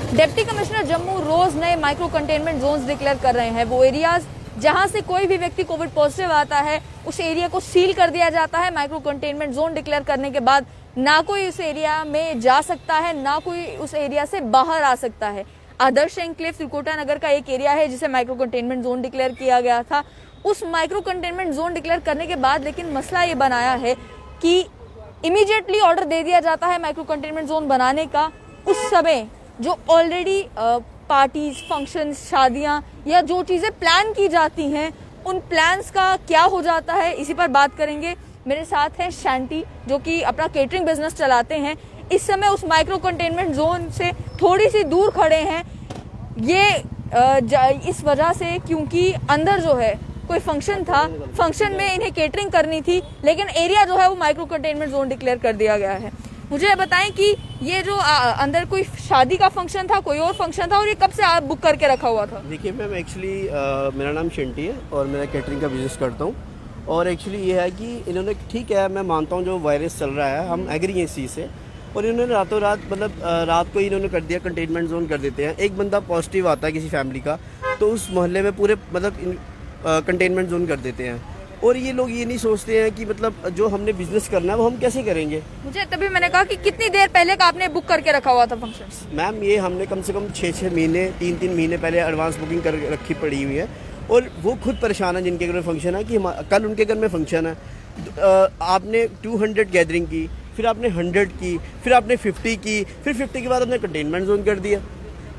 Deputy commissioner Jammu रोज नए micro containment zones declare कर रहे हैं। वो एरियाज जहां से कोई भी व्यक्ति कोविड पॉजिटिव आता है उस एरिया को सील कर दिया जाता है। माइक्रो कंटेनमेंट जोन डिक्लेयर करने के बाद ना कोई उस एरिया में जा सकता है, ना कोई उस एरिया से बाहर आ सकता है। आदर्श एन्क्लेव त्रिकुटा नगर का एक एरिया है जिसे माइक्रो कंटेनमेंट जोन डिक्लेयर किया गया था। उस माइक्रो कंटेनमेंट जोन डिक्लेयर करने के बाद लेकिन मसला ये बनाया है कि इमीडिएटली ऑर्डर दे दिया जाता है माइक्रो कंटेनमेंट जोन बनाने का। उस समय जो ऑलरेडी पार्टीज, फंक्शंस, शादियां या जो चीजें प्लान की जाती हैं उन प्लान्स का क्या हो जाता है, इसी पर बात करेंगे। मेरे साथ हैं शांति जो कि अपना केटरिंग बिजनेस चलाते हैं। इस समय उस माइक्रो कंटेनमेंट जोन से थोड़ी सी दूर खड़े हैं, ये इस वजह से क्योंकि अंदर जो है कोई फंक्शन था, फंक्शन में इन्हें केटरिंग करनी थी, लेकिन एरिया जो है वो माइक्रो कंटेनमेंट जोन डिक्लेयर कर दिया गया है। मुझे बताएं कि ये जो अंदर कोई शादी का फंक्शन था, कोई और फंक्शन था, और ये कब से आप बुक करके रखा हुआ था? देखिए मैम, एक्चुअली मेरा नाम शिंटी है और मैं केटरिंग का बिज़नेस करता हूँ। और एक्चुअली ये है कि इन्होंने, ठीक है मैं मानता हूँ जो वायरस चल रहा है, हम एग्री हैं इस चीज़ से, और इन्होंने रातों रात मतलब रात को ही इन्होंने कर दिया कंटेनमेंट जोन कर देते हैं। एक बंदा पॉजिटिव आता है किसी फैमिली का तो उस मोहल्ले में पूरे मतलब कंटेनमेंट जोन कर देते हैं। और ये लोग ये नहीं सोचते हैं कि मतलब जो हमने बिजनेस करना है वो हम कैसे करेंगे। मुझे तभी मैंने कहा कि कितनी देर पहले का आपने बुक करके रखा हुआ था फंक्शन? मैम ये हमने कम से कम 6-6 महीने, 3-3 महीने पहले एडवांस बुकिंग कर रखी पड़ी हुई है। और वो खुद परेशान है जिनके घर में फंक्शन है कि कल उनके घर में फंक्शन है, आपने 200 गैदरिंग की, फिर आपने 100 की, फिर आपने 50 की, फिर 50 के बाद आपने कंटेनमेंट जोन कर दिया।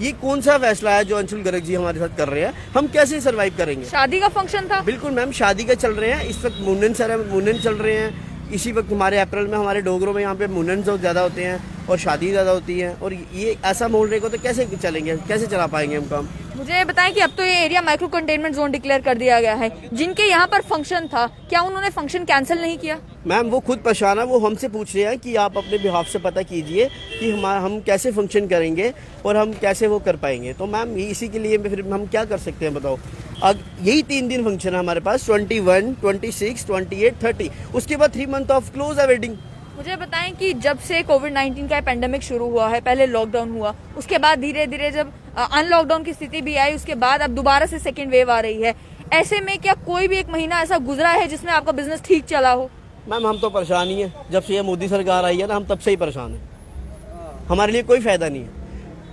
ये कौन सा फैसला है जो अंशुल गर्ग जी हमारे साथ कर रहे हैं? हम कैसे सरवाइव करेंगे? शादी का फंक्शन था? बिल्कुल मैम, शादी का चल रहे हैं इस वक्त, मुन्नन चल रहे हैं इसी वक्त। हमारे अप्रैल में हमारे डोगरों में यहाँ पे मुन्नन जो ज़्यादा होते हैं और शादी ज़्यादा होती है, और ये ऐसा मोल रहेगा तो कैसे चलेंगे, कैसे चला पाएंगे हम काम? मुझे बताएं कि अब तो ये area micro containment zone declare कर दिया गया है। जिनके यहाँ पर फंक्शन था, क्या उन्होंने फंक्शन कैंसिल नहीं किया? मैम वो खुद परेशान है, वो हमसे पूछ रहे हैं कि आप अपने बिहाफ से पता कीजिए कि हम कैसे फंक्शन करेंगे और हम कैसे वो कर पाएंगे। तो मैम इसी के लिए फिर हम क्या कर सकते हैं बताओ। अब यही 3 दिन फंक्शन है हमारे पास, 21, 26, 28, 30, उसके बाद 3 मंथ ऑफ क्लोज है वेडिंग। मुझे बताएं कि जब से कोविड-19 का पेंडेमिक शुरू हुआ है, पहले लॉकडाउन हुआ, उसके बाद धीरे धीरे जब अनलॉकडाउन की स्थिति भी आई, उसके बाद अब दोबारा से सेकेंड वेव आ रही है। ऐसे में क्या कोई भी एक महीना ऐसा गुजरा है जिसमें आपका बिजनेस ठीक चला हो? मैम हम तो परेशान ही हैं, जब से ये मोदी सरकार आई है ना, हम तब से ही परेशान हैं। हमारे लिए कोई फायदा नहीं है।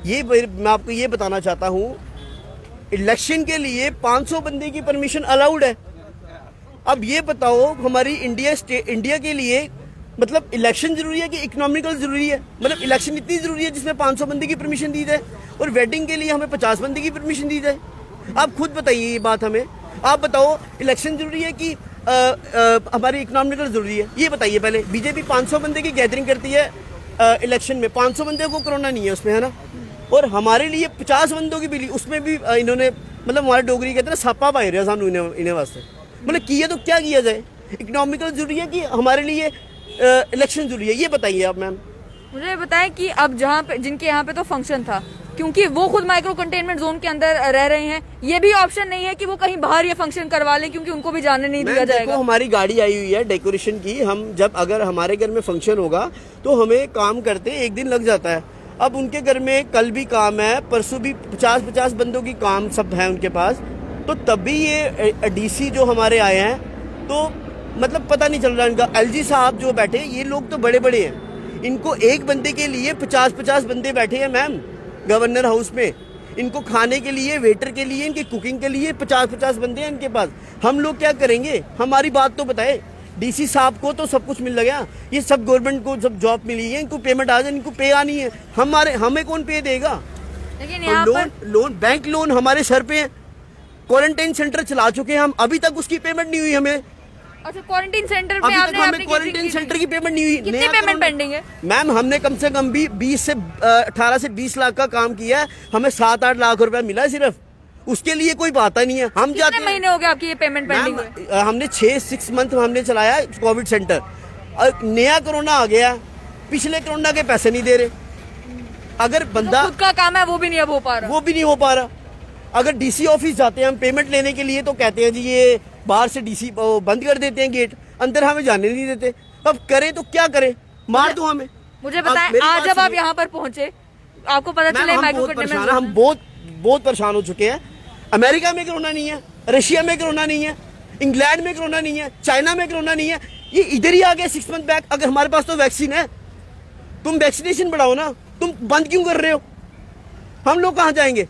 ये मैं आपको ये बताना चाहता हूँ, इलेक्शन के लिए 500 बंदे की परमिशन अलाउड है। अब ये बताओ हमारी इंडिया के लिए मतलब इलेक्शन जरूरी है कि इकोनॉमिकल जरूरी है? मतलब इलेक्शन इतनी जरूरी है जिसमें 500 बंदे की परमिशन दी जाए, और वेडिंग के लिए हमें 50 बंदे की परमिशन दी जाए? आप खुद बताइए ये बात हमें। आप बताओ इलेक्शन जरूरी है कि हमारी इकोनॉमिकल जरूरी है? ये बताइए पहले। बीजेपी 500 बंदे की गैदरिंग करती है इलेक्शन में, 500 बंदे को कोरोना नहीं है उसमें, है ना? और हमारे लिए 50 बंदों की बिली, उसमें भी इन्होंने मतलब हमारे डोगरी कहते हैं सापा पाए रहे सानू इन्हें वास्ते। मतलब किया तो क्या किया जाए? इकोनॉमिकल जरूरी है कि हमारे लिए इलेक्शन जरूरी है? ये बताइए आप मैम। मुझे बताएं कि अब जहाँ पे जिनके यहाँ पे तो फंक्शन था, क्योंकि वो खुद माइक्रो कंटेनमेंट जोन के अंदर रह रहे हैं, ये भी ऑप्शन नहीं है कि वो कहीं बाहर ये फंक्शन करवा लें, क्योंकि उनको भी जाने नहीं दिया जाएगा। हमारी गाड़ी आई हुई है डेकोरेशन की, हम जब अगर हमारे घर में फंक्शन होगा तो हमें काम करते 1 दिन लग जाता है। अब उनके घर में कल भी काम है, परसों भी 50-50 बंदों की काम सब है उनके पास, तो तभी ये डीसी जो हमारे आए हैं, तो मतलब पता नहीं चल रहा इनका। एलजी साहब जो बैठे, ये लोग तो बड़े बड़े हैं, इनको एक बंदे के लिए 50-50 बंदे बैठे हैं मैम गवर्नर हाउस में। इनको खाने के लिए, वेटर के लिए, इनकी कुकिंग के लिए 50-50 बंदे हैं इनके पास। हम लोग क्या करेंगे? हमारी बात तो बताए। डीसी साहब को तो सब कुछ मिल गया, ये सब गवर्नमेंट को सब जॉब मिली है, इनको पेमेंट आ जाए, इनको पे आनी है। हमें कौन पे देगा? लेकिन यहाँ लोन बैंक लोन हमारे सर पे है। क्वारंटाइन सेंटर चला चुके हैं हम, अभी तक उसकी पेमेंट नहीं हुई हमें। अच्छा, क्वारंटाइन सेंटर में आपने क्वारंटाइन सेंटर की पेमेंट नहीं हुई। कितनी पेमेंट पेंडिंग है? मैम हमने कम से कम भी 18 से 20 लाख का काम किया है, हमें 7-8 लाख रुपया मिला सिर्फ। उसके लिए कोई बात नहीं है। हम कितने महीने हो गए आपकी ये पेमेंट पेंडिंग हुए? हमने 6 मंथ हमने चलाया कोविड सेंटर। नया कोरोना आ गया, पिछले कोरोना के पैसे नहीं दे रहे। अगर बंदा खुद का काम है वो भी नहीं अब हो पा रहा, अगर डीसी ऑफिस जाते हैं हम पेमेंट लेने के लिए तो कहते हैं जी ये बाहर से डीसी बंद कर देते हैं गेट, अंदर हमें जाने नहीं देते। अब करें तो क्या करें? मार दो हमें। मुझे बताएं, आज जब आप यहाँ पर पहुंचे आपको पता चले माइक्रो कंटेनमेंट जोन हम बहुत परेशान हो चुके हैं। अमेरिका में कोरोना नहीं है, रशिया में कोरोना नहीं है, इंग्लैंड में कोरोना नहीं है, चाइना में कोरोना नहीं है, ये इधर ही आ गया 6 मंथ बैक। अगर हमारे पास तो वैक्सीन है, तुम वैक्सीनेशन बढ़ाओ ना, तुम बंद क्यों कर रहे हो? हम लोग कहाँ जाएंगे?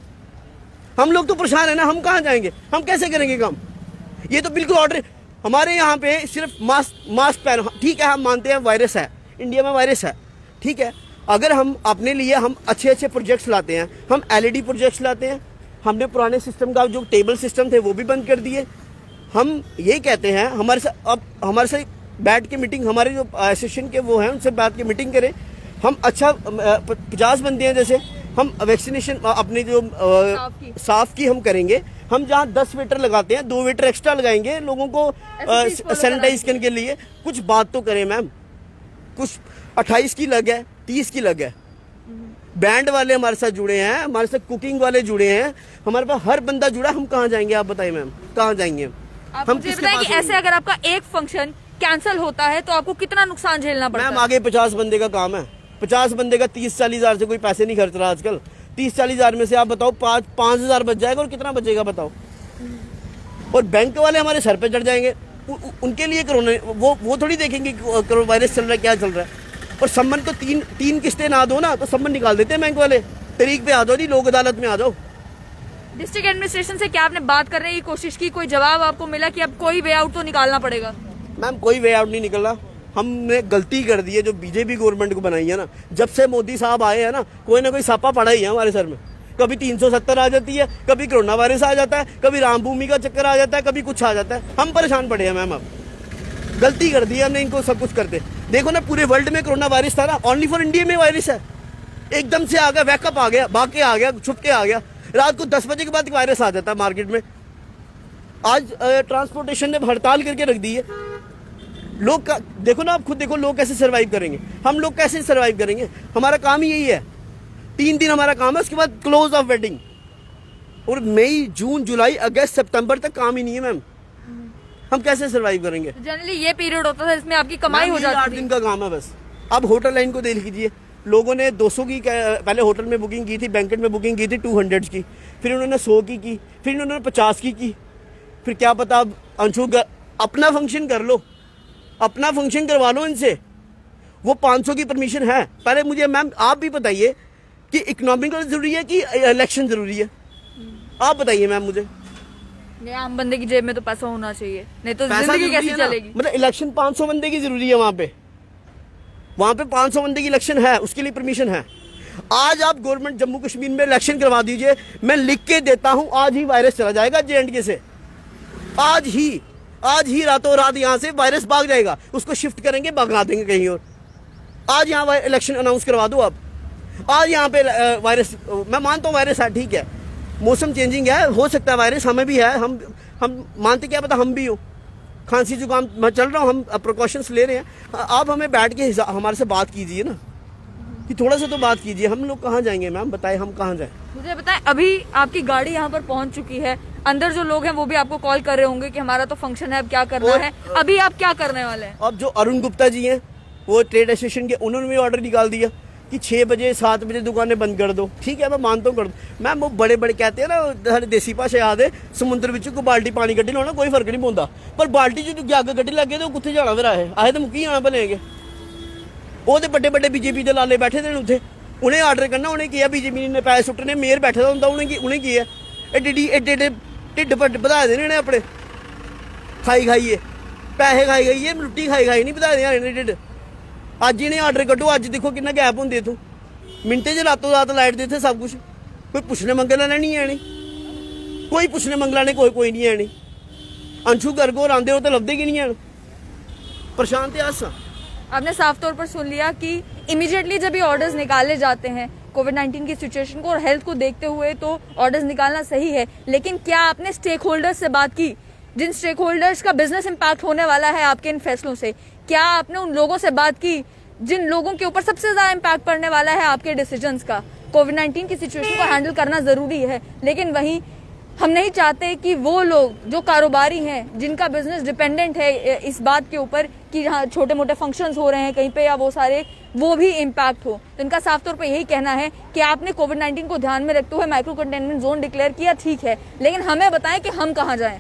हम लोग तो परेशान है ना, हम कहाँ जाएंगे? हम कैसे करेंगे काम? ये तो बिल्कुल ऑर्डर। हमारे यहाँ पे सिर्फ मास्क पहनो, ठीक है, हम मानते हैं वायरस है, इंडिया में वायरस है, ठीक है। अगर हम अपने लिए हम अच्छे प्रोजेक्ट्स लाते हैं, हम LED प्रोजेक्ट्स लाते हैं, हमने पुराने सिस्टम का जो टेबल सिस्टम थे वो भी बंद कर दिए। हम ये कहते हैं हमारे से बैठ के मीटिंग, हमारे जो एसोसिएशन के वो हैं उनसे बैठ के मीटिंग करें। हम अच्छा 50 बंदे हैं, जैसे हम वैक्सीनेशन अपने जो साफ की हम करेंगे। हम जहाँ 10 वेटर लगाते हैं, 2 वेटर एक्स्ट्रा लगाएंगे लोगों को सैनिटाइज करने के लिए। कुछ बात तो करें मैम, कुछ 28 की लग है, 30 की लग है। बैंड वाले हमारे साथ जुड़े हैं, हमारे साथ कुकिंग वाले जुड़े हैं, हमारे पास हर बंदा जुड़ा। हम कहाँ जाएंगे? आप बताइए मैम, कहाँ जाएंगे? हम मुझे बताएं कि ऐसे अगर आपका एक फंक्शन कैंसिल होता है तो आपको कितना नुकसान झेलना पड़ता है? मैम आगे 50 बंदे का काम है, 50 बंदे का 30-40 हज़ार से कोई पैसे नहीं खर्च रहा आजकल। 30-40 हज़ार में से आप बताओ 5,000 बच जाएगा और कितना बचेगा बताओ? और बैंक वाले हमारे सर पे चढ़ जाएंगे। उनके लिए कोरोना वो थोड़ी देखेंगे कोरोना वायरस चल रहा है, क्या चल रहा है। और सम्मन तो तीन किस्तें ना दो ना तो सम्मन निकाल देते हैं बैंक वाले। तरीक पे आ जाओ जी, लोक अदालत में आ जाओ। डिस्ट्रिक्ट एडमिनिस्ट्रेशन से क्या आपने बात करने की कोशिश की? कोई जवाब आपको मिला कि अब कोई वे आउट तो निकालना पड़ेगा? मैम कोई वे आउट नहीं निकला। हमने गलती कर दी है जो बीजेपी गवर्नमेंट को बनाई है ना। जब से मोदी साहब आए हैं ना, कोई ना कोई सापा पड़ा ही है हमारे सर में। कभी 370 आ जाती है, कभी कोरोना वायरस आ जाता है, कभी रामभूमि का चक्कर आ जाता है, कभी कुछ आ जाता है। हम परेशान पड़े हैं मैम। अब गलती कर दी है हमने इनको सब कुछ करते। देखो ना, पूरे वर्ल्ड में कोरोना वायरस था ना, ओनली फॉर इंडिया में वायरस है। एकदम से आ गया, वैकअप आ गया, भाग के आ गया, छुप के आ गया। रात को 10 बजे के बाद वायरस आ जाता है मार्केट में। आज ट्रांसपोर्टेशन ने हड़ताल करके रख दी है। लोग देखो ना, आप खुद देखो लोग कैसे सर्वाइव करेंगे, हम लोग कैसे सर्वाइव करेंगे? हमारा काम ही यही है। 3 दिन हमारा काम है, उसके बाद क्लोज ऑफ वेडिंग। और मई, जून, जुलाई, अगस्त, सितंबर तक काम ही नहीं है मैम। हम कैसे सर्वाइव करेंगे? जनरली ये पीरियड होता था जिसमें आपकी कमाई हो जाती थी। 8 दिन का काम है बस। अब होटल लाइन को देख लीजिए, लोगों ने 200 की पहले होटल में बुकिंग की थी, बैंकेट में बुकिंग की थी 200 की, फिर उन्होंने 100 की, फिर उन्होंने 50 की। फिर क्या पता अब अंशु अपना फंक्शन कर लो, अपना फंक्शन करवा लो इनसे। वो 500 की परमिशन है। पहले मुझे मैम आप भी बताइए कि इकोनॉमिकल जरूरी है कि इलेक्शन जरूरी है? आप बताइए मैम मुझे। आम बंदे की जेब में तो पैसा होना चाहिए, नहीं तो जिंदगी कैसे चलेगी? मतलब इलेक्शन 500 बंदे की जरूरी है वहां पे 500 बंदे की इलेक्शन है, उसके लिए परमिशन है। आज आप गवर्नमेंट जम्मू कश्मीर में इलेक्शन करवा दीजिए, मैं लिख के देता हूं, आज ही वायरस चला जाएगा JNK से। आज ही रातों रात यहाँ से वायरस भाग जाएगा। उसको शिफ्ट करेंगे, भगा देंगे कहीं और। आज यहाँ इलेक्शन अनाउंस करवा दो आप। आज यहाँ पे वायरस, मैं मानता हूँ वायरस है, ठीक है, मौसम चेंजिंग है, हो सकता है वायरस हमें भी है। हम मानते, क्या पता हम भी हो, खांसी जुकाम मैं चल रहा हूँ, हम प्रिकॉशंस ले रहे हैं। आप हमें बैठ के हमारे से बात कीजिए ना, कि थोड़ा सा तो बात कीजिए। हम लोग कहाँ जाएंगे मैम, बताएं हम कहाँ जाएं? मुझे बताएं, अभी आपकी गाड़ी यहाँ पर पहुँच चुकी है, अंदर जो लोग हैं वो भी आपको कॉल कर रहे होंगे कि हमारा तो फंक्शन है, अब क्या करना है? अभी आप क्या करने वाले हैं? अब जो अरुण गुप्ता जी हैं, वो ट्रेड एसोसिएशन के, उन्होंने भी ऑर्डर निकाल दिया कि 6 बजे 7 बजे दुकानें बंद कर दो। ठीक है, मैं मानता हूँ कर दो। मैम वो बड़े कहते हैं ना, देसी भाषा याद है, समुद्र विच को बाल्टी पानी कड्ढी लो ना, कोई फर्क नहीं पौंदा। पर बाल्टी जो अग कड्ढी लगे तो कुत्थे जाना फिर आए तो मुक्की जाना भलेंगे। वो तो बड़े बीजेपी के लाले बैठे थे उत्थे, उन्हें आर्डर करना, उन्हें किया बीजेपी ने पैसे सुट्टने, मेयर बैठे होंदा, उन्हें किया एडे ढिड बधाए देने इन्हें अपने, खाइए पैसे खाई खाइए, रुट्टी खाई नहीं बधाए देने ढिड। अज इन्हें आर्डर कड्डो, अज देखो किन्ना गैप होंदे इत्थों, मिंटे च रातों रात लाइट दे सब कुछ। कोई पुछने मंगने वाला नहीं है, कोई पुछने मंगला ने कोई नहीं है। अंशु गर्ग होर आंदे हो तो लभदे की नहीं है। परेशान तो अस। आपने साफ तौर पर सुन लिया कि इमीडिएटली जब ये ऑर्डर्स निकाले जाते हैं कोविड-19 की सिचुएशन को और हेल्थ को देखते हुए, तो ऑर्डर्स निकालना सही है। लेकिन क्या आपने स्टेक होल्डर्स से बात की, जिन स्टेक होल्डर्स का बिजनेस इंपैक्ट होने वाला है आपके इन फैसलों से? क्या आपने उन लोगों से बात की जिन लोगों के ऊपर सबसे ज्यादा इम्पैक्ट पड़ने वाला है आपके डिसीजंस का? कोविड-19 की सिचुएशन को हैंडल करना जरूरी है, लेकिन वहीं हम नहीं चाहते कि वो लोग जो कारोबारी हैं, जिनका बिजनेस डिपेंडेंट है इस बात के ऊपर कि यहाँ छोटे मोटे फंक्शंस हो रहे हैं कहीं पे या वो भी इम्पैक्ट हो। तो इनका साफ तौर पे यही कहना है कि आपने कोविड-19 को ध्यान में रखते हुए माइक्रो कंटेनमेंट जोन डिक्लेयर किया, ठीक है, लेकिन हमें बताएं कि हम कहाँ जाएं।